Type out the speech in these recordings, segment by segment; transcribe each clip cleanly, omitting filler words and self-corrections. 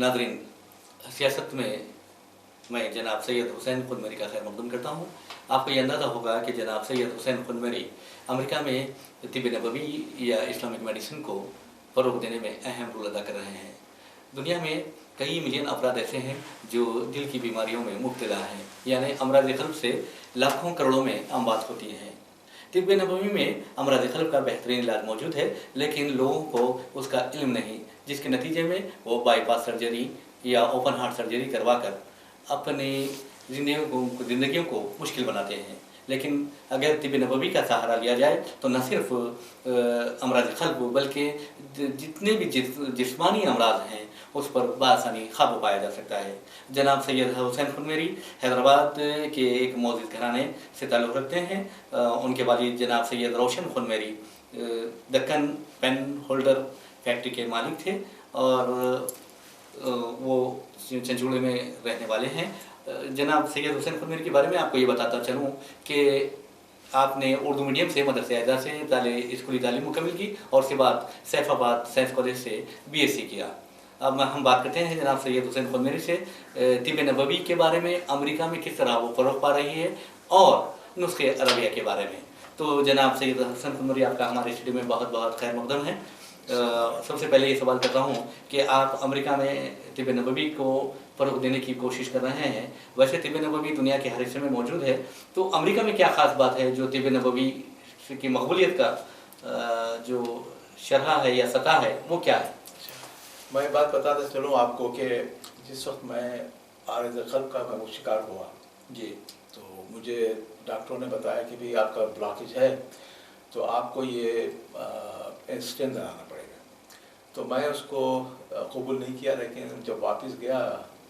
नाज़रीन, सियासत में मैं जनाब सैयद हुसैन खुनमेरी का खैर मकदूम करता हूँ। आपको ये अंदाज़ा होगा कि जनाब सैयद हुसैन खुनमेरी अमेरिका में तिब नबवी या इस्लामिक मेडिसिन को फ़रोग़ देने में अहम रोल अदा कर रहे हैं। दुनिया में कई मिलियन अफराद ऐसे हैं जो दिल की बीमारियों में मुब्तला हैं, यानी अमराज़ क़ल्ब से लाखों करोड़ों में अमवात होती हैं। तिब नबवी में अमराज़ क़ल्ब का बेहतरीन इलाज मौजूद है, लेकिन लोगों को उसका इल्म नहीं, जिसके नतीजे में वो बाईपास सर्जरी या ओपन हार्ट सर्जरी करवा कर अपनी ज़िंदगियों को मुश्किल बनाते हैं। लेकिन अगर तिब नबवी का सहारा लिया जाए तो न सिर्फ अमराज़ क़ल्ब बल्कि जितने भी जिस्मानी अमराज हैं उस पर बआसानी काबू पाया जा सकता है। जनाब सैयद हुसैन खुनमेरी हैदराबाद के एक मोअज़्ज़िज़ घराने से ताल्लुक़ रखते हैं। उनके वालिद जनाब सैयद रोशन खुनमेरी दक्कन पेन होल्डर फैक्ट्री के मालिक थे और वो चंचूड़े में रहने वाले हैं। जनाब सैयद हुसैन खुनमेरी के बारे में आपको ये बताता चलूँ कि आपने उर्दू मीडियम से मदरसे आज़ाद से स्कूली तालीम मुकम्मल की और उसके बाद सैफाबाद साइंस कॉलेज से BSc किया। अब हम बात करते हैं जनाब सैयद हुसैन खुनमेरी से तिब नबवी के बारे में, अमेरिका में किस तरह वो फ़रोग़ पा रही है और नुस्खे अरबिया के बारे में। तो जनाब सैयद हुसैन खुनमेरी, आपका हमारे स्टूडियो में बहुत बहुत खैर मकदम है। सबसे पहले ये सवाल करता हूँ कि आप अमेरिका में तिब नबवी को फ़रोग़ देने की कोशिश कर रहे हैं। वैसे तिब नबवी दुनिया के हर हिस्से में मौजूद है, तो अमेरिका में क्या ख़ास बात है जो तिब नबवी की मकबूलियत का जो शरह है या सतह है वो क्या है? मैं बात बताता चलूँ आपको कि जिस वक्त मैं आरिज़ क़ल्ब का मैं शिकार हुआ जी, तो मुझे डॉक्टरों ने बताया कि भाई आपका ब्लॉकेज है, तो आपको ये स्टेंट लगाना पड़ेगा। तो मैं उसको कबूल नहीं किया, लेकिन जब वापस गया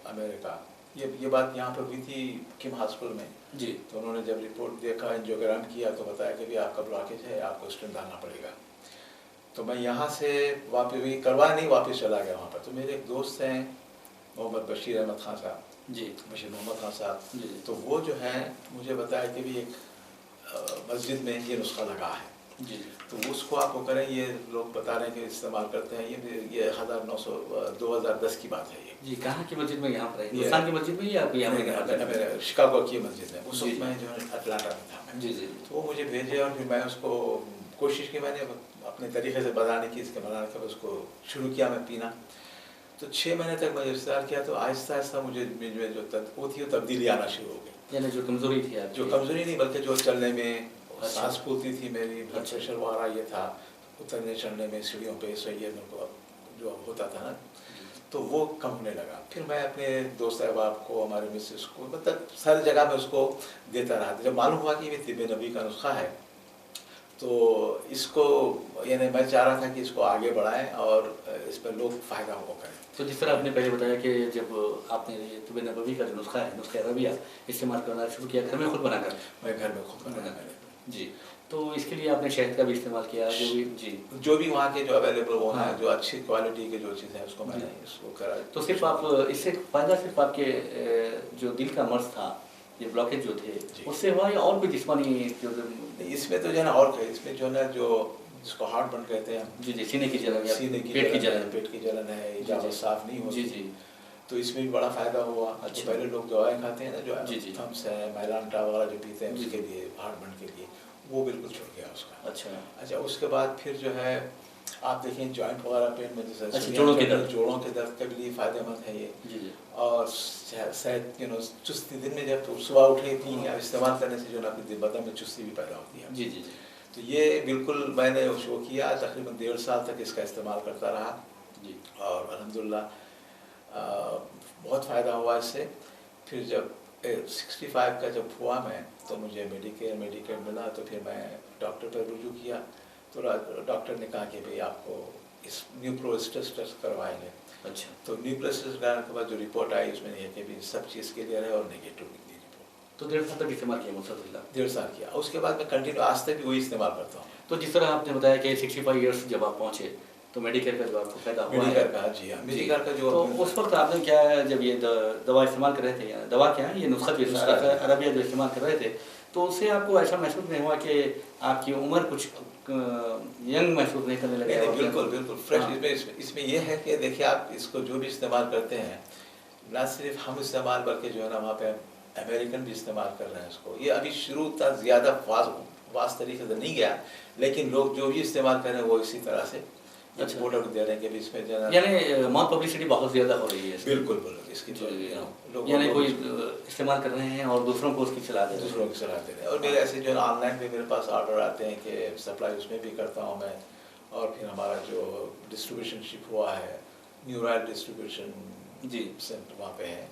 अमेरिका, ये बात यहाँ पर हुई थी किम हॉस्पिटल में जी, तो उन्होंने जब रिपोर्ट देखा, एंजियोग्राम किया तो बताया कि भाई आपका ब्लॉकेज है, आपको स्टेंट डालना पड़ेगा। तो मैं यहाँ से वापस भी करवा नहीं, वापस चला गया वहाँ पर। तो मेरे एक दोस्त हैं मोहम्मद बशीर अहमद खान साहब जी, बशीर मोहम्मद खान साहब, जी, तो वो जो है मुझे बताया कि भी एक मस्जिद में ये नुस्खा लगा है जी, तो उसको आप वो करें। ये लोग बता रहे हैं कि इस्तेमाल करते हैं, ये 2010 की बात है ये। जी, कहाँ की मस्जिद में? यहाँ पर हिंदुस्तान की मस्जिद में या मेरे शिकागो की मस्जिद में। उस वक्त मैं जो है अटलांटा में था मैं। जी जी, तो वो मुझे भेजे और फिर मैं उसको कोशिश की, मैंने अपने तरीके से बनाने की, इसके बनाने का उसको शुरू किया मैं पीना। तो 6 महीने तक मैं इस्तेमाल किया तो आहिस्ता आहिस्ता मुझे जो वो थी वो तब्दीली आना शुरू हो गई। यानी जो कमज़ोरी थी आपकी? जो कमज़ोरी नहीं बल्कि जो चलने में सांस फूलती थी मेरी, ब्लड प्रेशर वगैरह ये था, उतरने चढ़ने में सीढ़ियों पे सही है मेरे को जो होता था ना, तो वो कम होने लगा। फिर मैं अपने दोस्त अहबाब को, हमारे मिसेस को, मतलब सारी जगह में उसको देता रहा। जब मालूम हुआ कि ये तिब नबवी का नुस्खा है तो इसको यानी मैं चाह रहा था कि इसको आगे बढ़ाएं और इस पर लोग फ़ायदा हो करें। तो जिस तरह आपने पहले बताया कि जब आपने ये तिब नबवी का जो नुस्खा है, नुस्खा अरबिया इस्तेमाल करना शुरू किया घर में खुद बनाकर? मैं घर में खुद बनाया मैंने जी, तो इसके लिए आपने शहद का भी इस्तेमाल किया? जो भी वहाँ के जो अवेलेबल वो है, जो अच्छी क्वालिटी के जो चीज़ है उसको मैंने इसको करा। तो सिर्फ आप इससे फ़ायदा सिर्फ आपके जो दिल का मर्ज़ था, ये ब्लॉकेज जो थे उससे हुआ या और कोई जिस्मानी जो? इसमें तो जो है ना और इसमें जो है जो जिसको हार्ट बर्न कहते हैं जी जी, सीने की जलन या सीने की पेट की जलन है, इजाज़त साफ नहीं होती। जी जी, तो इसमें भी बड़ा फ़ायदा हुआ। अच्छा, पहले लोग दवाएं खाते हैं ना जो जी जी, थम्स है, मैलांटा वगैरह जो पीते हैं उसके लिए, हार्ट बर्न के लिए, वो बिल्कुल छूट गया उसका। अच्छा, उसके बाद फिर जो है आप देखें जॉइंट वगैरह पेन में जैसे जोड़ों के दर्द के लिए फ़ायदेमंद है ये। जी, और शायद चुस्ती दिन में जब तो सुबह उठे पी इस्तेमाल करने से जो ना आपकी बदन में चुस्ती भी पैदा होती है। जी जी जी, तो ये बिल्कुल मैंने शो किया, तकरीबन 1.5 साल तक इसका इस्तेमाल करता रहा जी, और अल्हम्दुलिल्लाह बहुत फ़ायदा हुआ इससे। फिर जब 65 का जब हुआ मैं, तो मुझे मेडिकेयर मिला, तो फिर मैं डॉक्टर पर रुजू किया। तो डॉक्टर ने कहा कि भाई आपको इस न्यूक्लियोसिस टेस्ट करवाएंगे। अच्छा, तो न्यूक्लियोसिस कराने के बाद जो रिपोर्ट आई उसमें ये कि भी सब चीज़ क्लियर है और नेगेटिव निकली रिपोर्ट। तो 1.5 साल तक इस्तेमाल किया मुसलसल? 1.5 साल किया। उसके बाद मैं कंटिन्यू आज तक भी वही इस्तेमाल करता हूँ। तो जिस तरह आपने बताया कि 65 ईयर्स जब आप पहुँचे तो मेडिकेयर का जो आपको फायदा हुआ मेडिकेयर का, जी हाँ, मेडिकेयर का जो तो उस वक्त आपने क्या जब ये दवा इस्तेमाल कर रहे थे, या दवा क्या है ये नुस्खा जो अरबिया जो इस्तेमाल कर रहे थे, तो उससे आपको ऐसा महसूस नहीं हुआ कि आपकी उम्र कुछ यंग महसूस नहीं करने लगे? नहीं, बिल्कुल बिल्कुल फ्रेश। इसमें ये है कि देखिए आप इसको जो भी इस्तेमाल करते हैं, ना सिर्फ हम इस्तेमाल बल्कि जो है ना वहाँ पे अमेरिकन भी इस्तेमाल कर रहे हैं इसको। ये अभी शुरू तक ज़्यादा वास तरीके से नहीं गया, लेकिन लोग जो भी इस्तेमाल कर रहे हैं वो इसी तरह से अच्छा प्रोडक्ट दे रहे हैं कि इसमें जो है यानी माउथ पब्लिसिटी बहुत ज़्यादा हो रही है इसकी। बिल्कुल बिल्कुल इसकी तो यानी कोई इस्तेमाल कर रहे हैं और दूसरों को उसकी सलाह दे रहे हैं। दूसरों की सलाह दे रहे हैं। और मेरे ऐसे जो ऑनलाइन पे मेरे पास ऑर्डर आते हैं कि सप्लाई उसमें भी करता हूँ मैं। और फिर हमारा जो डिस्ट्रीब्यूशनशिप हुआ है न्यूराइल डिस्ट्रीब्यूशन जी सेंटर वहाँ पे है,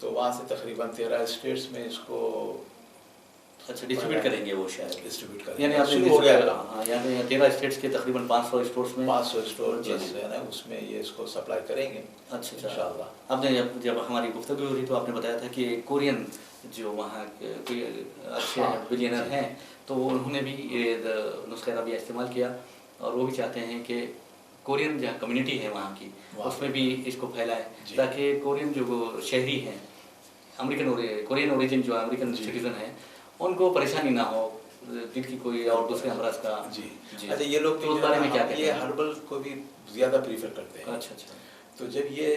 तो वहाँ से तकरीबन 13 स्टेट्स में इसको अच्छा डिस्ट्रीब्यूट करेंगे वो शायद। डिस्ट्रीब्यूट करेंगे। यानी आपने शुरू हो गया था। हाँ यानी 13 स्टेट्स के तकरीबन 500 स्टोर्स में 500 स्टोर जो है ना उसमें ये इसको सप्लाई करेंगे अच्छा इंशाल्लाह। आपने जब हमारी गुफ्तगू हो रही तो आपने बताया था कि कोरियन जो वहाँ कोई अच्छे बिलियनर हैं तो उन्होंने भी ये नुस्खा रबिया इस्तेमाल किया और वो भी चाहते हैं कि कोरियन जहाँ कम्युनिटी है वहाँ की उसमें भी इसको फैलाएं ताकि कोरियन जो शहरी हैं कोरियन ओरिजिन जो अमेरिकन सिटीजन हैं उनको परेशानी ना हो दिल की कोई और दूसरे अमराज का। जी अच्छा ये लोग तो उस बारे में क्या कहते हैं? ये हर्बल को भी ज़्यादा प्रीफर करते हैं। अच्छा तो जब ये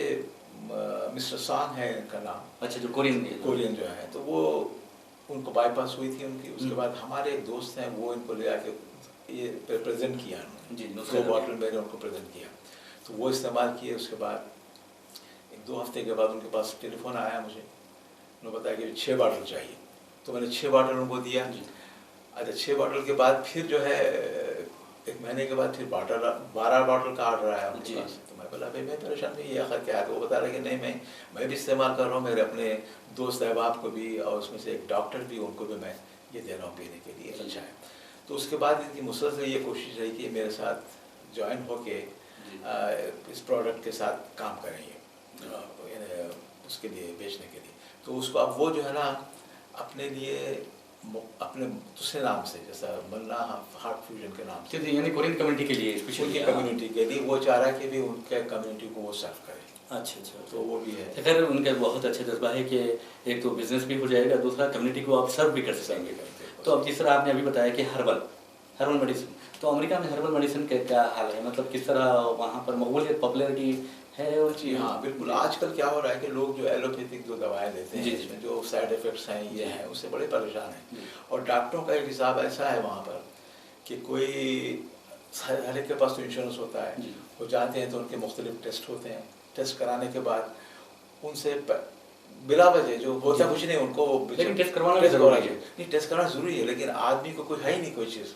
मिस्टर सांग है इनका नाम, अच्छा जो कोरियन जो है, तो वो उनको बाईपास हुई थी उनकी। उसके बाद हमारे एक दोस्त हैं वो इनको ले आके ये प्रेजेंट किया जी, उन्होंने 2 बॉटल मैंने उनको प्रेजेंट किया, तो वो इस्तेमाल किए। उसके बाद 1-2 हफ्ते के बाद उनके पास टेलीफोन आया मुझे, उन्होंने बताया कि 6 बॉटल चाहिए, तो मैंने 6 बॉटल उनको दिया। अच्छा 6 बॉटल के बाद फिर जो है 1 महीने के बाद फिर 12 बॉटल का ऑर्डर आया उनके पास। तो मैं बोला भाई मैं परेशान नहीं, ये आखिर क्या है? तो वो बता रहे कि नहीं मैं भी इस्तेमाल कर रहा हूँ, मेरे अपने दोस्त अहबाब को भी और उसमें से एक डॉक्टर भी उनको भी मैं ये दे रहा हूँ पीने के लिए, अच्छा है। तो उसके बाद इनकी मुसलसल ये कोशिश रही कि मेरे साथ ज्वाइन होके इस प्रोडक्ट के साथ काम करेंगे उसके लिए बेचने के लिए। तो उसको अब वो जो है ना अपने लिए अपने दूसरे नाम से जैसा मन्ना हार्ट फ्यूजन के नाम से यानी कोरियन कम्युनिटी के लिए उनकी कम्युनिटी के लिए वो चाह रहा है कि भी उनके कम्युनिटी को वो सर्व करे। अच्छा तो वो भी है। तो खैर उनका बहुत अच्छा जज्बा है कि एक तो बिजनेस भी हो जाएगा, दूसरा कम्युनिटी को आप सर्व भी कर सकेंगे। तो अब जिस तरह आपने अभी बताया कि हर्बल मेडिसिन, तो अमेरिका में हर्बल मेडिसिन का क्या हाल है? मतलब किस तरह वहाँ पर मकबूलियत पॉपुलरिटी है? और जी हाँ बिल्कुल। आजकल क्या हो रहा है कि लोग जो एलोपैथिक जो दवाएं लेते हैं जिसमें जो साइड इफेक्ट्स हैं ये हैं उससे बड़े परेशान हैं। और डॉक्टरों का एक हिसाब ऐसा है वहाँ पर कि कोई हर एक के पास तो इंश्योरेंस होता है, वो जाते हैं तो उनके मुख्तलिफ टेस्ट होते हैं। टेस्ट कराने के बाद उनसे बिला वजह जो होता कुछ नहीं उनको लेकिन टेस्ट करवाना ज़रूरी है। नहीं टेस्ट कराना ज़रूरी है, लेकिन आदमी को कोई है ही नहीं कोई चीज़।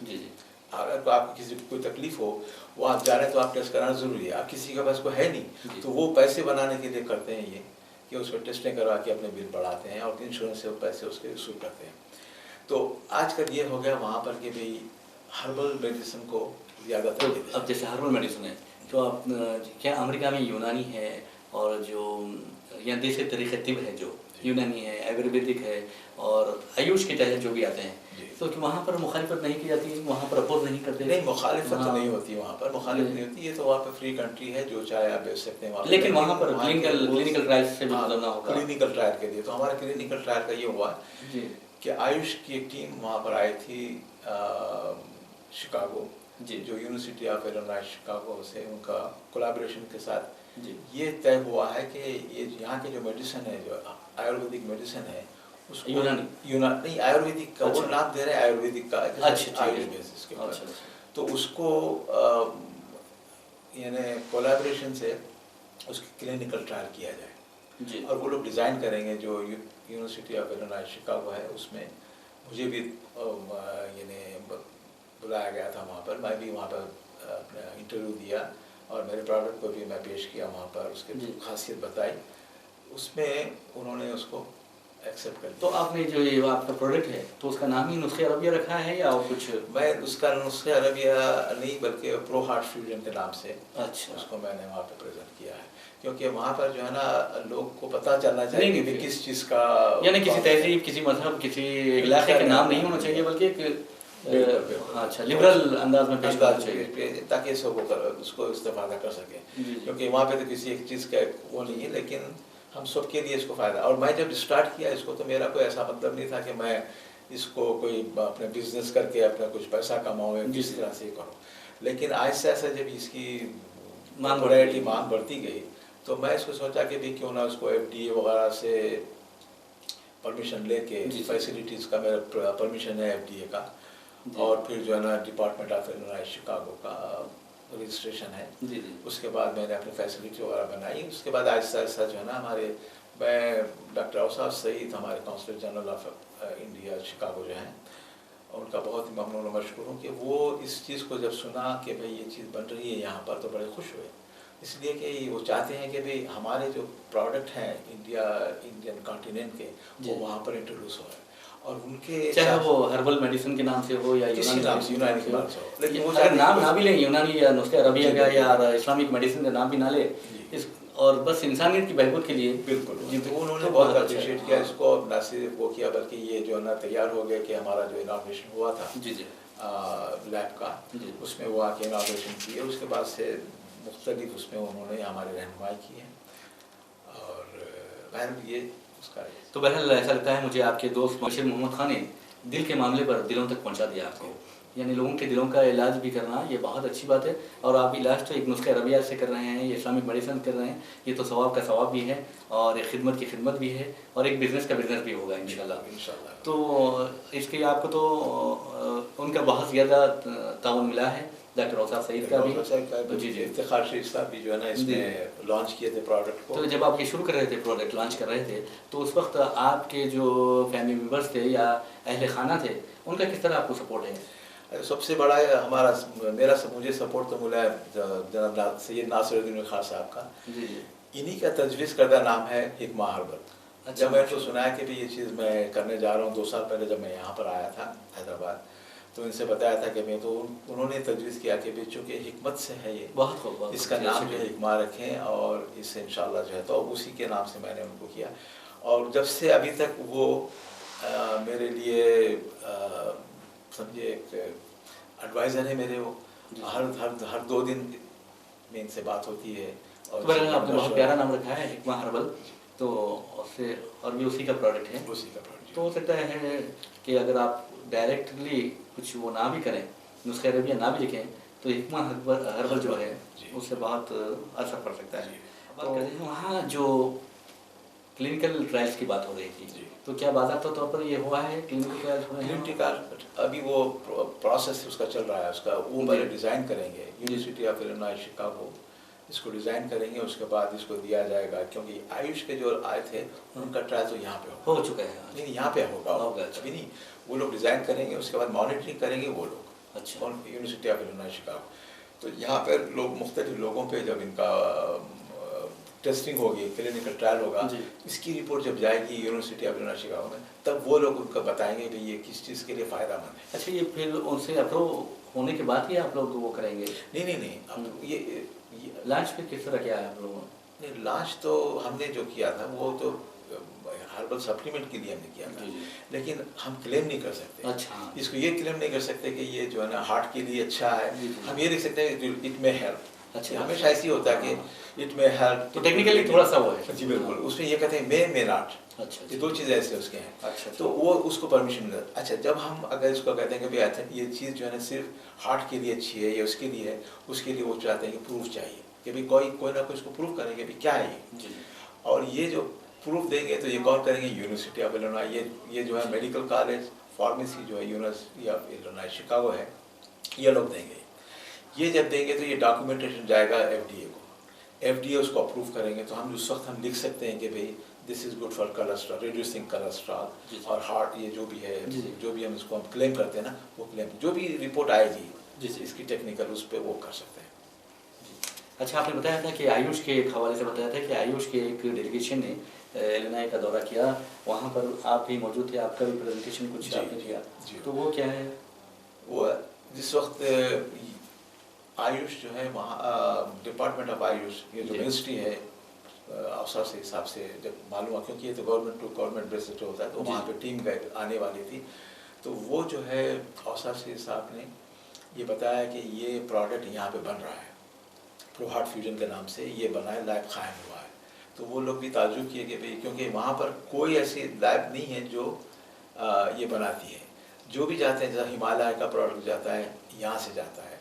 अगर आपको किसी को कोई तकलीफ हो वो आप जा रहे हैं तो आप टेस्ट कराना ज़रूरी है। आप किसी के पास कोई है नहीं तो वो पैसे बनाने के लिए करते हैं ये कि उसको टेस्टें करवा के अपने बिल बढ़ाते हैं और इंश्योरेंस से पैसे उसके वसूल करते हैं। तो आजकल ये हो गया वहाँ पर कि भाई हर्बल मेडिसिन को ज़्यादा तो अब जैसे हर्बल मेडिसिन है तो आप क्या अमेरिका में यूनानी है और जो यहाँ देसी तरीक़े तिब है जो यूनानी है, आयुर्वेदिक है और आयुष के तहत जो भी आते हैं, तो वहाँ पर मुखालिफत नहीं की जाती, वहाँ पर अपोज नहीं करते? नहीं मुखालिफत तो नहीं होती वहाँ पर, मुखालिफत नहीं होती। ये तो वहाँ पर फ्री कंट्री है, जो चाहे आप बेच सकते हैं। लेकिन वहाँ पर क्लिनिकल ट्रायल से भी गुजरना होगा। क्लिनिकल ट्रायल के लिए तो हमारा क्लिनिकल ट्रायल का ये हुआ कि आयुष की एक टीम वहाँ पर आई थी शिकागो, जो यूनिवर्सिटी ऑफ इलिनॉय शिकागो से उनका कोलैबोरेशन के साथ ये तय हुआ है कि ये यहाँ के जो मेडिसिन है जो आयुर्वेदिक मेडिसिन है उसको नहीं आयुर्वेदिक का वो नाम दे रहे हैं आयुर्वेदिक का आयुष बेसिस के ऊपर। तो उसको यानी कोलैबोरेशन से उसकी क्लिनिकल ट्रायल किया जाए और वो लोग डिज़ाइन करेंगे जो यूनिवर्सिटी ऑफ इलिनॉय शिकागो है उसमें। मुझे भी यानी बुलाया गया था वहाँ पर, मैं भी वहाँ पर अपना इंटरव्यू दिया और मेरे प्रोडक्ट को भी मैं पेश किया वहाँ पर, उसकी खासियत बताई, उसमें उन्होंने उसको एक्सेप्ट कर। तो आपने जो ये आपका प्रोडक्ट है तो उसका नाम ही नुस्खे अरबिया रखा है या और कुछ? मैं उसका नुस्खे अरबिया नहीं बल्कि प्रो हार्ट फ्यूजन के नाम से उसको मैंने वहाँ पे प्रेजेंट किया है, क्योंकि वहाँ पर जो है ना लोग को पता चलना चाहिए कि किस चीज़ का, यानी किसी तहजीब, किसी मजहब, किसी इलाके का नाम नहीं होना चाहिए बल्कि अच्छा लिबरल अंदाज में पेश करना चाहिए ताकि सब उसको इस्तेफादा कर सके। क्योंकि वहाँ पे तो किसी एक चीज़ का वो नहीं है, लेकिन हम सब के लिए इसको फ़ायदा। और मैं जब स्टार्ट किया इसको तो मेरा कोई ऐसा मतलब नहीं था कि मैं इसको कोई अपने बिजनेस करके अपना कुछ पैसा कमाओ, किस तरह से करो। लेकिन ऐसे ऐसे जब इसकी पॉपुलैरिटी मांग बढ़ती गई तो मैं इसको सोचा कि भी क्यों ना उसको FDA वगैरह से परमिशन लेके, फैसिलिटीज़ का मेरा परमिशन है FDA का, और फिर जो है ना डिपार्टमेंट ऑफ इलिनॉइस शिकागो का रजिस्ट्रेशन है। उसके बाद मैंने अपनी फैसिलिटी वगैरह बनाई। उसके बाद आहिस्ता आहिस्ता जो है ना मैं डॉक्टर औसाफ सईद, हमारे counsellor general of India Chicago जो हैं, उनका बहुत ही ममनून और मशकूर हूँ कि वो इस चीज़ को जब सुना कि भाई ये चीज़ बन रही है यहाँ पर, तो बड़े खुश हुए, इसलिए कि वो चाहते हैं कि भाई हमारे जो प्रोडक्ट हैं इंडियन कॉन्टिनेंट के, वो वहाँ पर इंट्रोड्यूस हो रहे हैं। और उनके चाहे वो हर्बल मेडिसिन के नाम से हो या यूनानी के नाम से हो, लेकिन वो अगर नाम ना भी लें यूनानी या नुस्खे अरबिया का या इस्लामिक मेडिसिन का नाम भी ना ले, इस और बस इंसानियत की बहबूद के लिए। बिल्कुल तो उन्होंने बहुत अप्रिशिएट किया इसको। न सिर्फ वो किया बल्कि ये जो है ना तैयार हो गया कि हमारा जो इनॉग्रेशन हुआ था लैब का, उसमें वो आके इनॉग्रेशन किए। उसके बाद से मुख्तलिफ उसमें उन्होंने हमारे रहनुमाई की है, और बहरहाल ये उसका है। तो बहरहाल ऐसा लगता है मुझे आपके दोस्त बशीर मोहम्मद खान ने दिल के मामले पर दिलों तक पहुंचा दिया आपको, यानी लोगों के दिलों का इलाज भी करना ये बहुत अच्छी बात है। और आप इलाज तो एक नुस्खे अरबिया से कर रहे हैं, ये इस्लामिक मेडिसिन कर रहे हैं, ये तो सवाब का सवाब भी है और एक खिदमत की खिदमत भी है और एक बिज़नेस का बिज़नेस भी होगा इंशाल्लाह। तो इसके आपको तो उनका बहुत ज़्यादा ताउन मिला है, डॉक्टर औसाफ सईद का भी। जी इफ्तिखार शेख साहब भी जो है ना इसमें लॉन्च किए थे प्रोडक्ट को। तो जब आप ये शुरू कर रहे थे, प्रोडक्ट लॉन्च कर रहे थे, तो उस वक्त आपके जो फैमिली मेम्बर्स थे या अहले खाना थे, उनका किस तरह आपको सपोर्ट है? सबसे बड़ा है हमारा मुझे सपोर्ट तो मिला है जनाब सैयद नासिरुद्दीन खान साहब का। इन्हीं का तजवीज़ करदा नाम है हिकमा हर्बल। जब मैंने तो सुना है कि भाई ये चीज़ मैं करने जा रहा हूँ, 2 साल पहले जब मैं यहाँ पर आया था हैदराबाद, तो इनसे बताया था कि मैं तो उन्होंने तजवीज़ किया कि भाई चूँकि हिकमत से है ये, बहुत इसका नाम जो है हिकमा रखें और इससे इंशाल्लाह जो है, तो उसी के नाम से मैंने उनको किया। और जब से अभी तक वो मेरे लिए समझिए एक एडवाइज़र है मेरे। वो हर 2 दिन में इनसे बात होती है। और आपने बहुत प्यारा नाम रखा है हिकमा हर्बल, तो उससे और भी उसी का प्रोडक्ट है। तो हो सकता है कि अगर आप डायरेक्टली कुछ वो ना भी करें, नुस्खे अरबिया ना भी लिखें, तो हिकमा हर्बल जो है उससे बहुत असर पड़ सकता है। तो वहाँ जो क्लिनिकल ट्रायल्स की बात हो रही थी, तो क्या बाज़ाब्ता तौर पर ये हुआ है क्लिनिकल ट्रायल्स हुए हैं? क्लिनिकल अभी वो प्रोसेस उसका चल रहा है, उसका वो पहले डिज़ाइन करेंगे, यूनिवर्सिटी ऑफ इलिनॉइस शिकागो इसको डिज़ाइन करेंगे, उसके बाद इसको दिया जाएगा। क्योंकि आयुष के जो आए थे उनका ट्रायल तो यहाँ पे हो चुका है, नहीं यहाँ पे होगा अभी नहीं। वो लोग डिज़ाइन करेंगे, उसके बाद मॉनिटरिंग करेंगे वो लोग, अच्छा, यूनिवर्सिटी ऑफ इलिनॉइस शिकागो। तो यहाँ पर लोग मुख्तलिफ लोगों पे जब इनका टेस्टिंग होगी, क्लिनिकल ट्रायल होगा, इसकी रिपोर्ट जब जाएगी यूनिवर्सिटी ऑफ इलिनॉइस शिकागो में, तब वो लोग उनको बताएंगे कि ये किस चीज़ के लिए फ़ायदेमंद है। अच्छा, ये फिर उनसे अप्रूव होने के बाद ही आप लोग वो करेंगे? नहीं अब ये लॉन्च फिर किस तरह किया है आप लोगों ने? नहीं, लॉन्च तो हमने जो किया था वो तो हर्बल सप्लीमेंट के लिए हमने किया था, लेकिन हम क्लेम नहीं कर सकते। अच्छा, इसको ये क्लेम नहीं कर सकते कि ये जो है ना हार्ट के लिए अच्छा है। हम ये लिख सकते हैं इट में हेल्प। अच्छा, हमेशा ऐसी होता है कि इट में हेल्प, तो टेक्निकली थोड़ा सा वो है। जी बिल्कुल, उसमें ये कहते हैं मे नॉट। अच्छा, ये 2 चीज़ें ऐसे उसके हैं। अच्छा, तो वो उसको परमिशन मिलता। अच्छा, जब हम अगर इसको कहते हैं कि भाई ये चीज़ जो है ना सिर्फ हार्ट के लिए अच्छी है या उसके लिए है, उसके लिए वो चाहते हैं कि प्रूफ चाहिए कि भाई कोई ना कोई इसको प्रूफ करेंगे भाई क्या है ये। और ये जो प्रूफ देंगे तो ये कौन करेंगे? University of Illinois. ये जो है मेडिकल कॉलेज फार्मेसी जो है यूनिवर्सिटी ऑफ इलिनॉइस शिकागो है, ये लोग देंगे। ये जब देंगे तो ये डॉक्यूमेंटेशन जाएगा FDA को, FDA उसको अप्रूव करेंगे। तो हम उस वक्त हम लिख सकते हैं कि भाई this is good for cholesterol, reducing cholesterol और हार्ट, ये जो भी है, जो भी हम इसको हम क्लेम करते हैं ना, वो क्लेम जो भी रिपोर्ट आएगी इसकी टेक्निकल, उस पर वो कर सकते हैं। अच्छा, आपने बताया था कि आयुष के एक हवाले से बताया था कि आयुष के एक डेलीगेशन ने इलिनॉइस का दौरा किया, वहाँ पर आप भी मौजूद थे, आपका भी प्रेजेंटेशन कुछ आपने किया, तो वो क्या है? वो जिस वक्त आयुष जो है वहाँ डिपार्टमेंट ऑफ आयुष, ये जो मिनिस्ट्री है अफसर से हिसाब से जब मालूम हुआ, क्योंकि ये तो गवर्नमेंट टू गवर्नमेंट बेसिस होता है, तो वहाँ पे टीम गए आने वाली थी। तो वो जो है अफसर से साहब ने ये बताया कि ये प्रोडक्ट यहाँ पे बन रहा है, प्रो हार्ट फ्यूजन के नाम से ये बना है, लैब कायम हुआ है। तो वो लोग भी ताज्जुब किए कि भाई, क्योंकि वहाँ पर कोई ऐसी लैब नहीं है जो ये बनाती है। जो भी जाते हैं, जैसा हिमालय का प्रोडक्ट जाता है यहाँ से जाता है,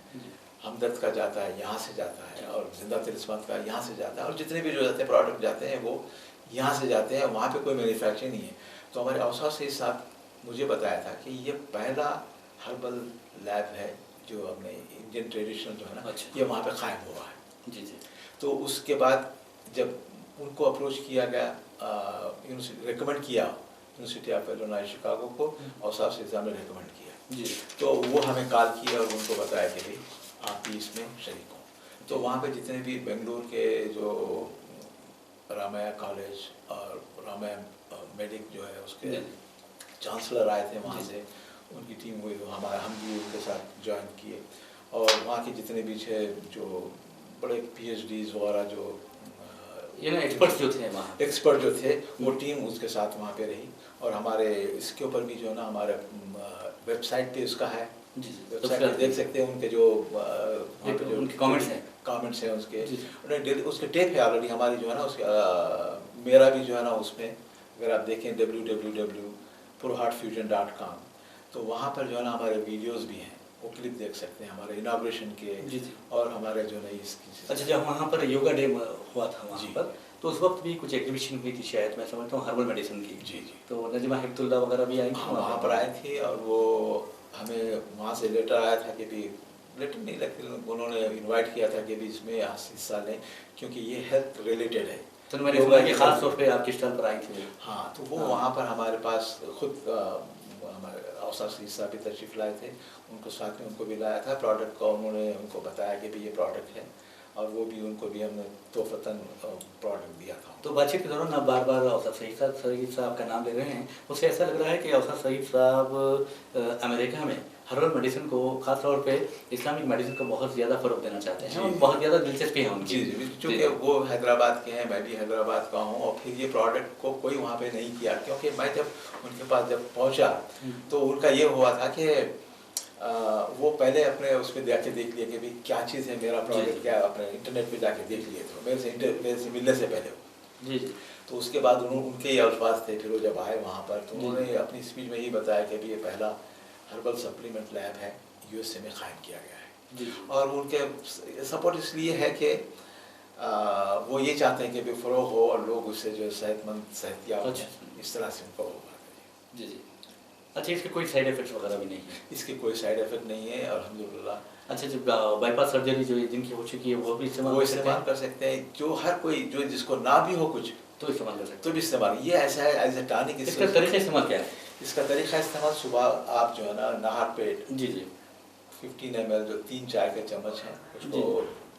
हमदर्द का जाता है यहाँ से जाता है, और जिंदा तिलिस्मात का यहाँ से जाता है, और जितने भी जो जाते हैं प्रोडक्ट जाते हैं वो यहाँ से जाते हैं, वहाँ पे कोई मैन्युफैक्चरिंग नहीं है। तो हमारे अवसर से साथ मुझे बताया था कि ये पहला हर्बल लैब है जो अपने इंडियन ट्रेडिशनल जो है ना, ये वहाँ पे कायम हुआ है। जी जी। तो उसके बाद जब उनको अप्रोच किया गया, रिकमेंड किया यूनिवर्सिटी ऑफ इलिनॉय शिकागो को, और साहब से ने रिकमेंड किया जी। तो वो हमें कॉल किया और उनको बताया कि भाई आप भी इसमें शरीक हो। तो वहाँ पे जितने भी बेंगलुरु के जो रामाया कॉलेज और रामाया मेडिक जो है उसके चांसलर आए थे वहाँ से, उनकी टीम हुई, तो हम भी उनके साथ ज्वाइन किए, और वहाँ के जितने भी थे जो बड़े PhDs वगैरह जो एक्सपर्ट जो थे वहाँ, एक्सपर्ट जो थे, वो टीम उसके साथ वहाँ पे रही। और हमारे इसके ऊपर भी जो है ना, हमारे वेबसाइट पे उसका है, वेबसाइट पे देख सकते हैं उनके जो उनके कमेंट्स हैं उसके टेप है ऑलरेडी हमारी जो है ना, उसके मेरा भी जो है ना उसमें अगर आप देखें www.pureheartfusion.com, तो वहाँ पर जो है ना हमारे वीडियोस भी हैं, वो क्लिप देख सकते हैं हमारे इनॉग्रेशन के और हमारे जो है इसकी। अच्छा, जब वहाँ पर योगा डे हुआ था वहाँ पर, तो उस वक्त भी कुछ एग्जीबिशन हुई थी शायद, मैं समझता हूँ हर्बल मेडिसिन की। जी जी। तो नजमा हिब्तुल्लाह वगैरह भी आई थी वहाँ पर आए थे, और वो हमें वहाँ से लेटर आया था कि भी लेटर नहीं लगती, उन्होंने इनवाइट किया था कि भी इसमें हिस्सा लें क्योंकि ये हेल्थ रिलेटेड है। तो मैंने सुना कि खास तौर पे आपकी स्टॉल पर आई थी। हाँ, तो वो वहाँ पर हमारे पास खुद हमारे अवसर से हिस्सा भी तशरीफ़ लाए थे, उनको साथ में उनको भी लाया था प्रोडक्ट का, उन्होंने उनको बताया कि भी ये प्रोडक्ट है, और वो भी उनको भी हमने तोहफ़तन प्रोडक्ट दिया था। तो बातचीत के दौरान आप बार बार अवसर सईद साहब का नाम ले रहे हैं, उससे ऐसा लग रहा है कि अवसर सईद साहब अमेरिका में हर्बल मेडिसिन को, खास तौर पे इस्लामिक मेडिसिन को बहुत ज़्यादा फ़रोग देना चाहते हैं, और बहुत ज़्यादा दिलचस्पी है उनकी। जी जी, क्योंकि वो हैदराबाद के हैं, मैं भी हैदराबाद का हूँ, और फिर ये प्रोडक्ट को कोई वहाँ पे नहीं किया, क्योंकि मैं जब उनके पास जब पहुँचा तो उनका ये हुआ था कि वो पहले अपने उस पर जाके देख लिया कि भाई क्या चीज़ है, मेरा प्रोडक्ट क्या है, अपने इंटरनेट पे जाके देख लिए थे मेरे से मिलने से पहले जी जी। तो उसके बाद उनके ये अल्फाज थे, फिर वो जब आए वहाँ पर तो उन्होंने अपनी स्पीच में ही बताया कि भी ये पहला हर्बल सप्लीमेंट लैब है USA में कायम किया गया है जी। और उनके सपोर्ट इसलिए है कि वो ये चाहते हैं कि भी फ़रोग़ हो और लोग उससे जो सेहतमंद सेहतियाब इस तरह से उनको होगा। जी जी। अच्छा, इसके कोई साइड इफेक्ट्स वगैरह भी नहीं है? इसके कोई साइड इफेक्ट नहीं है अल्हम्दुलिल्लाह। अच्छा, जब बाईपास सर्जरी जो जिनकी हो चुकी है वो भी इस्तेमाल कर सकते हैं, जो हर कोई जो जिसको ना भी हो कुछ तो इस्तेमाल कर सकते हैं, तो भी इस्तेमाल। ये ऐसा है एज ए टॉनिक। इसका तरीका इस्तेमाल क्या है? इसका तरीका इस्तेमाल सुबह आप जो है ना नहा पेट जी जी 15 ml जो 3 चाय के चम्मच हैं उसको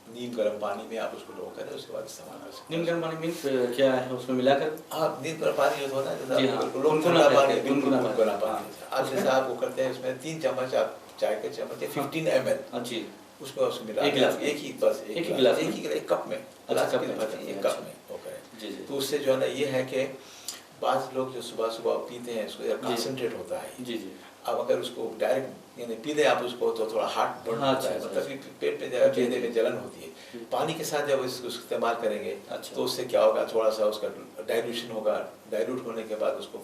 नीम गर्म पानी में आप उसको लो करें, उसके बाद इस्तेमाल कर सकते हैं। नीम गर्म पानी मीन्स क्या है उसमें मिलाकर? आप नीम गर्म पानी जो होता है जैसा गुनगुना पानी, गुनगुना पानी आप जैसा आप वो करते हैं उसमें 3 चम्मच आप चाय के चम्मच 15 ml जी उसमें मिला एक ही बस एक कप में एक कप में वो करें। तो उससे जो है ना ये है कि बाज़ लोग जो सुबह सुबह पीते हैं उसको कंसंट्रेट होता है। जी जी। अब अगर उसको डायरेक्ट यानी पी दें आप उसको तो थोड़ा हार्ट बर्न होता है, मतलब पेट पे पेट में जलन होती है। पानी के साथ जब इसको इस्तेमाल करेंगे तो उससे क्या होगा, थोड़ा सा उसका डाइल्यूशन होगा, डाइल्यूट होने के बाद उसको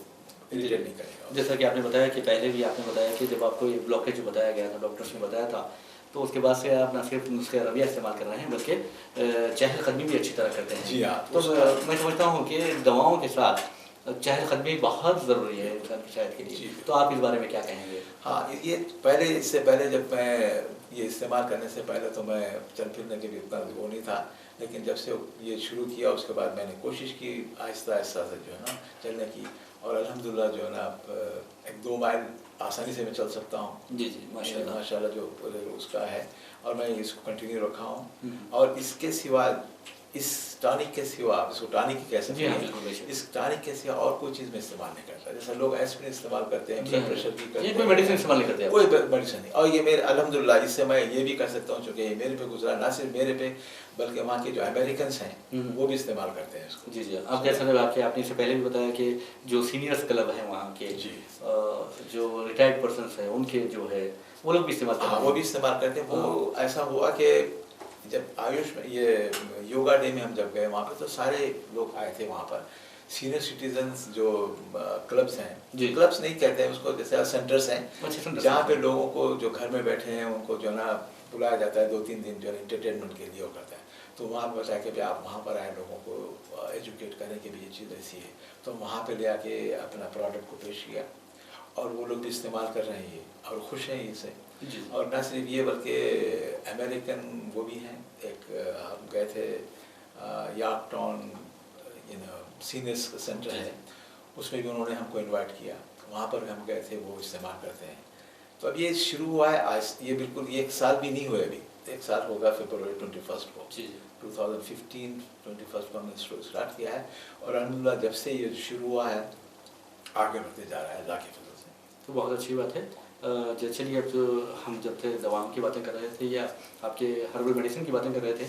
इरिटेट नहीं करेगा। जैसा कि आपने बताया कि पहले भी आपने बताया कि जब आपको ये ब्लॉकेज बताया गया था, डॉक्टर्स ने बताया था, तो उसके बाद से आप न सिर्फ नुस्खे रविया इस्तेमाल कर रहे हैं बल्कि चहलकदमी भी अच्छी तरह करते हैं। जी हाँ। तो मैं समझता हूँ कि दवाओं के साथ चहलकदमी बहुत ज़रूरी है इंसान की सेहत के लिए। तो आप इस बारे में क्या कहेंगे? हाँ, ये पहले इससे पहले जब मैं ये इस्तेमाल करने से पहले तो मैं चल फिरने के भी उतना वो नहीं था, लेकिन जब से ये शुरू किया उसके बाद मैंने कोशिश की आहिस्ता आहिस्ता से जो है ना चलने की, और अल्हम्दुलिल्लाह जो है ना 1-2 माइल आसानी से मैं चल सकता हूँ। जी जी माशाल्लाह जो उसका है, और मैं इसको कंटिन्यू रखा हूँ। और इसके सिवा इस टॉनिक के सिवा, इसको टॉनिक ही कह सकते हैं, इस टॉनिक के सिवा और कोई चीज़ में इस्तेमाल नहीं करता। जैसा लोग एस्पिरिन इस्तेमाल करते हैं, ब्लड प्रेशर की करते हैं, कोई मेडिसिन इस्तेमाल नहीं करते, कोई मेडिसिन नहीं। और ये मेरे अल्हम्दुलिल्लाह इससे मैं ये भी कर सकता हूँ चूँकि ये मेरे पे गुजरा, ना सिर्फ मेरे पे बल्कि वहाँ के जो अमेरिकन्स हैं वो भी इस्तेमाल करते हैं इसको। जी जी। आप जैसा आपने इससे पहले भी बताया कि जो सीनियर्स क्लब हैं वहाँ के जो रिटायर्ड पर्सनस हैं उनके जो है वो लोग भी इस्तेमाल करते हैं। हाँ, वो भी इस्तेमाल करते हैं। वो ऐसा हुआ कि जब आयुष में ये योगा डे में हम जब गए वहाँ पर तो सारे लोग आए थे वहाँ पर, सीनियर सिटीजन्स जो क्लब्स हैं, जी। क्लब्स नहीं कहते हैं उसको, जैसे सेंटर्स हैं अच्छा, centers जहाँ हैं। पे लोगों को जो घर में बैठे हैं उनको जो है ना बुलाया जाता है 2-3 दिन जो है इंटरटेनमेंट के लिए वो करता है। तो वहाँ पे बताया कि भाई आप वहाँ पर आए लोगों को एजुकेट करें कि भाई ये चीज़ ऐसी है, तो वहाँ पे ले आके अपना प्रोडक्ट को पेश किया और वो लोग भी इस्तेमाल कर रहे हैं और खुश हैं इससे। जी। और न सिर्फ ये बल्कि अमेरिकन वो भी हैं, एक हम गए थे यॉर्कटाउन सीनियर्स सेंटर है, उसमें भी उन्होंने हमको इनवाइट किया, वहाँ पर हम गए थे, वो इस्तेमाल करते हैं। तो अब ये शुरू हुआ है आज, ये बिल्कुल ये 1 साल भी नहीं हुए अभी, 1 साल होगा फरवरी 21 को, 2015 21 को हमने स्टार्ट किया है और अल्हम्दुलिल्लाह जब से ये शुरू हुआ है आगे बढ़ते जा रहा है अल्लाह की फजल से। तो बहुत अच्छी बात है। चलिए अब जो हम जब थे दवाओं की बातें कर रहे थे या आपके हर्बल मेडिसिन की बातें कर रहे थे,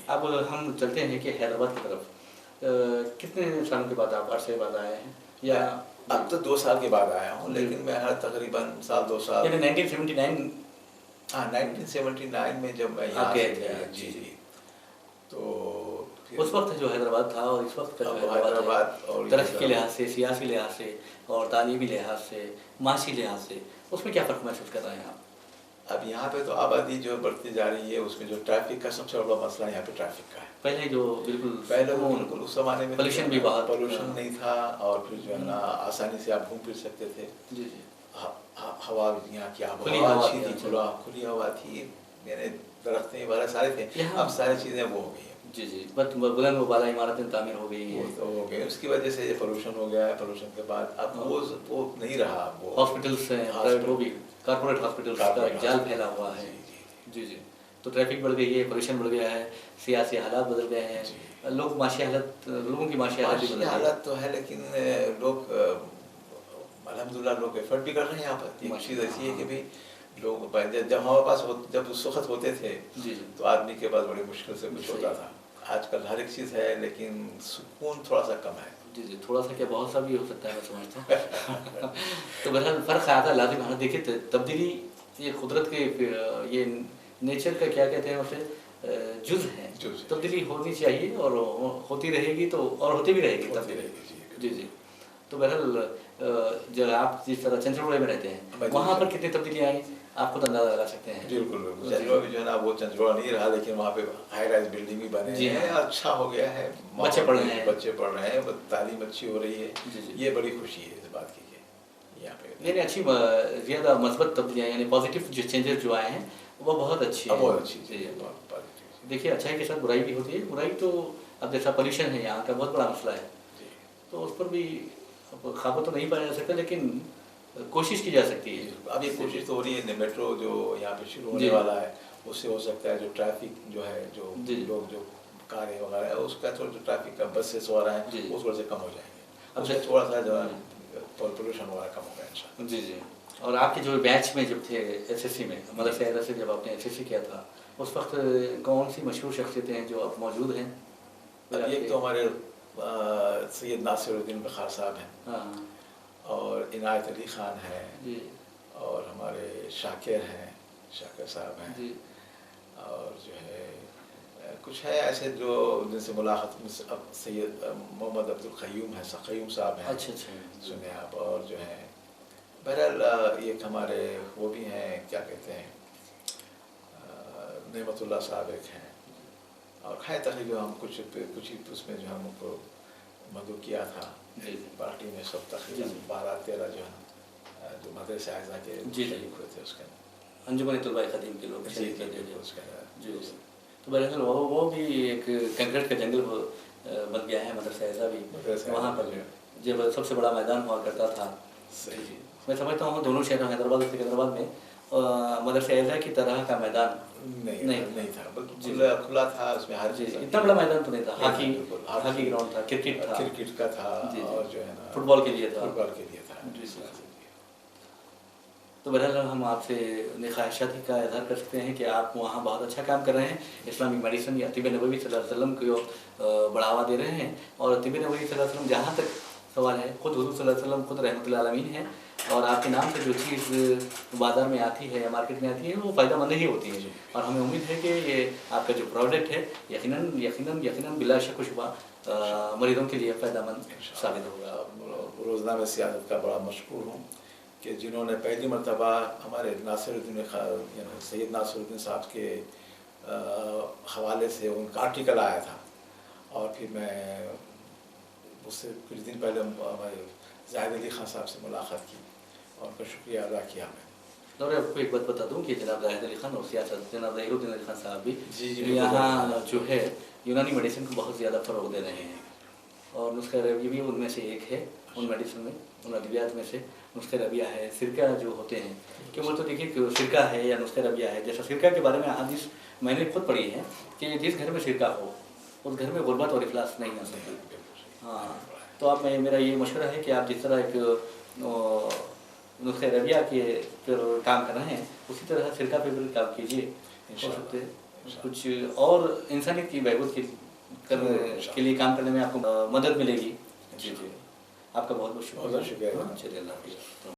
अब हम चलते हैं कि हैदराबाद की तरफ। कितने सालों के बाद आप अरसे बाद आए हैं? या अब तो 2 साल के बाद आया हूँ, लेकिन मैं हर तकरीबन साल 2 साल, यानी 1979 हाँ 1979 में जब मैं यहाँ से गया, जी जी, तो उस वक्त जो हैदराबाद था और इस वक्त का जो हैदराबाद और तरक्की के लिहाज से, सियासी लिहाज से और तालीमी लिहाज से, माशी लिहाज से, उसमें क्या फ़र्क महसूस कर रहे हैं आप? अब यहाँ पे तो आबादी जो बढ़ती जा रही है, उसमें जो ट्रैफिक का सबसे बड़ा मसला यहाँ पे ट्रैफिक का है। पहले जो बिल्कुल बिल्कुल उस ज़माने में पोल्यूशन भी बहुत, पोल्यूशन नहीं था और फिर जो है ना आसानी से आप घूम फिर सकते थे। जी जी। हवा यहाँ की खुली हवा अच्छी थी, खुली हवा थी, मैंने दरख्तें वगैरह सारे थे, अब सारी चीज़ें वो हो गई हैं। जी जी, बट बुलंद वाला इमारतें तामीर हो गई है, वो हो गए, उसकी वजह से ये पोल्यूशन हो गया है। पोल्यूशन के बाद अब वो नहीं रहा, वो हॉस्पिटल्स हैं, प्राइवेट वो भी कॉर्पोरेट हॉस्पिटल्स का जाल फैला हुआ है। जी जी, तो ट्रैफिक बढ़ गई है, पोल्यूशन बढ़ गया है, सियासी हालात बदल गए हैं, लोग माशी हालत, लोगों की माशी हालत भी बदल गई है। हालत तो है, लेकिन लोग अल्हम्दुलिल्लाह लोग एफर्ट भी कर रहे हैं यहाँ पर। एक चीज़ ऐसी है कि भाई लोग जब हमारे पास जब उस वक्त होते थे जी तो आदमी के पास बड़ी मुश्किल से कुछ होता था। आजकल हर एक चीज़ है, लेकिन सुकून थोड़ा सा कम है। जी जी, थोड़ा सा क्या बहुत सा भी हो सकता है, मैं समझता हूँ। तो बहरहाल फ़र्क आया था लाजिम। हाँ देखिए, तब्दीली ये कुदरत के ये नेचर का क्या कहते हैं उसे, जुज़ है। तब्दीली होनी चाहिए और होती रहेगी, तो और होती भी रहेगी तब्दीली। जी जी, तो बहरहाल जब आप जिस तरह चंचलवाड़े में रहते हैं, वहाँ पर कितनी तब्दीलियाँ आई आप खुद अंदाजा लगा सकते हैं। बिल्कुल बिल्कुल, चंचलवाड़ा भी जो है ना वो चंचलवाड़ा नहीं रहा, लेकिन वहाँ पे हाई राइज बिल्डिंग भी बने हैं, अच्छा हो गया है, बच्चे पढ़ रहे हैं, तालीम अच्छी हो रही है। ये बड़ी खुशी है इस बात की यहाँ पे, यानी अच्छी ज़्यादा मस्बत तब्दीलियाँ, यानी पॉजिटिव जो चेंजेस जो आए हैं वो बहुत अच्छी है। बहुत अच्छी चीज़ है। देखिए, अच्छाई के साथ बुराई भी होती है। बुराई तो अब जैसा पोल्यूशन है यहाँ का बहुत बड़ा मसला है, तो उस पर भी ख़ाबा तो नहीं पाया जा सकता, लेकिन कोशिश की जा सकती है। अब ये कोशिश तो हो रही है, मेट्रो जो यहाँ पे शुरू होने वाला है उससे हो सकता है जो ट्रैफिक जो है, जो लोग जो कारें वगैरह है उसका थोड़ा जो ट्रैफिक का बस से सवार है वो थोड़े से कम हो जाएंगे, उससे थोड़ा सा जो है पोल्यूशन वगैरह कम होगा इंशाल्लाह। जी जी, और आपके जो बैच में जब थे एसएससी में, मदरसा हैदर से जब आपने एसएससी किया था, उस वक्त कौन सी मशहूर शख्सियतें हैं जो अब मौजूद हैं? एक तो हमारे सैयद नासिरुद्दीन बखार साहब हैं, और इनायत अली ख़ान है, और हमारे शाकिर हैं, शाकिर साहब हैं, और जो है कुछ है ऐसे जो जिनसे मुलाकात, अब सैयद मोहम्मद अब्दुल क़य्यूम है, क़य्यूम साहब हैं, अच्छा सुने आप, और जो है बहरहाल एक हमारे वो भी हैं, क्या कहते हैं, नेमतुल्लाह साहब एक हैं, और है तकरीबन हम कुछ ही उसमें जो हमको मदद किया था पार्टी में, सब तकरीबन 12-13 जो है जो मदरसे आज़ा के शरीक हुए थे उसके अंजुमन तलबा ख़दीम के लोग शरीक थे उसके। तो बहरहाल वो भी एक कंकड़ का जंगल बन गया है मदरसा आज़ा भी, वहाँ पर जब सबसे बड़ा मैदान हुआ करता था। सही, मैं समझता हूँ दोनों शहरों हैदराबाद और सिकंदराबाद में मदरसा आज़ा की तरह का मैदान नहीं था, बल्कि खुला था, उसमें हर चीज़, इतना बड़ा मैदान तो नहीं था। हॉकी ग्राउंड था, क्रिकेट का था, और जो है ना फुटबॉल के लिए था। था। तो बहरहाल हम आपसे ख्वाहिशात का इजहार कर सकते हैं कि आप वहाँ बहुत अच्छा काम कर रहे हैं, इस्लामिक मेडिसिन या तिब नबवी सल्लल्लाहु अलैहि वसल्लम को बढ़ावा दे रहे हैं। और तिब नबवी सल्लल्लाहु अलैहि वसल्लम, जहाँ तक सवाल है, खुद हुज़ूर सल्लल्लाहु अलैहि वसल्लम खुद रहमतुल आलमीन हैं, और आपके नाम से जो चीज़ बाज़ार में आती है या मार्केट में आती है वो फ़ायदेमंद ही होती है। और हमें उम्मीद है कि ये आपका जो प्रोडक्ट है यकीनन बिला शक व शुबा मरीजों के लिए फ़ायदेमंद साबित होगा। रोज़नामे सियासत का बड़ा मशहूर हूँ कि जिन्होंने पहली मरतबा हमारे सैयद नासिरुद्दीन साहब के हवाले से उनका आर्टिकल आया था, और फिर मैं उससे कुछ दिन पहले हमारे ज़ाहिद अली खान साहब से मुलाकात की और उनका शुक्रिया अदा किया मैं। और आपको एक बात बता दूं कि जनाब ज़ाहिद अली खान और सियासत जनाब ज़हीरुद्दीन अली खान साहब भी जी यहाँ जो है यूनानी मेडिसिन को बहुत ज़्यादा फ़रोग़ दे रहे हैं, और नुस्ख़ा रबी भी उनमें से एक है। उन मेडिसिन में, उन अद्वियात में से नुस्ख़ा रबिया है, सिरका जो होते हैं कि वो तो देखिए कि सिरका है या नुस्ख़ा रबिया है। जैसा सिरका के बारे में हदीस मैंने खुद पढ़ी है कि जिस घर में सिरका हो उस घर में गुर्बत और इफलास नहीं आ सकती। हाँ, तो आप मेरा ये मशवरा है कि आप जिस तरह एक नुस्ख़े रबिया के पर काम कर रहे हैं उसी तरह सिरका पे भी काम कीजिए। हो सकते कुछ और इंसानियत की बहबूद के लिए काम करने में आपको मदद मिलेगी। जी जी, आपका बहुत बहुत शुक्रिया। चलिए, अल्लाह हाफ़िज़।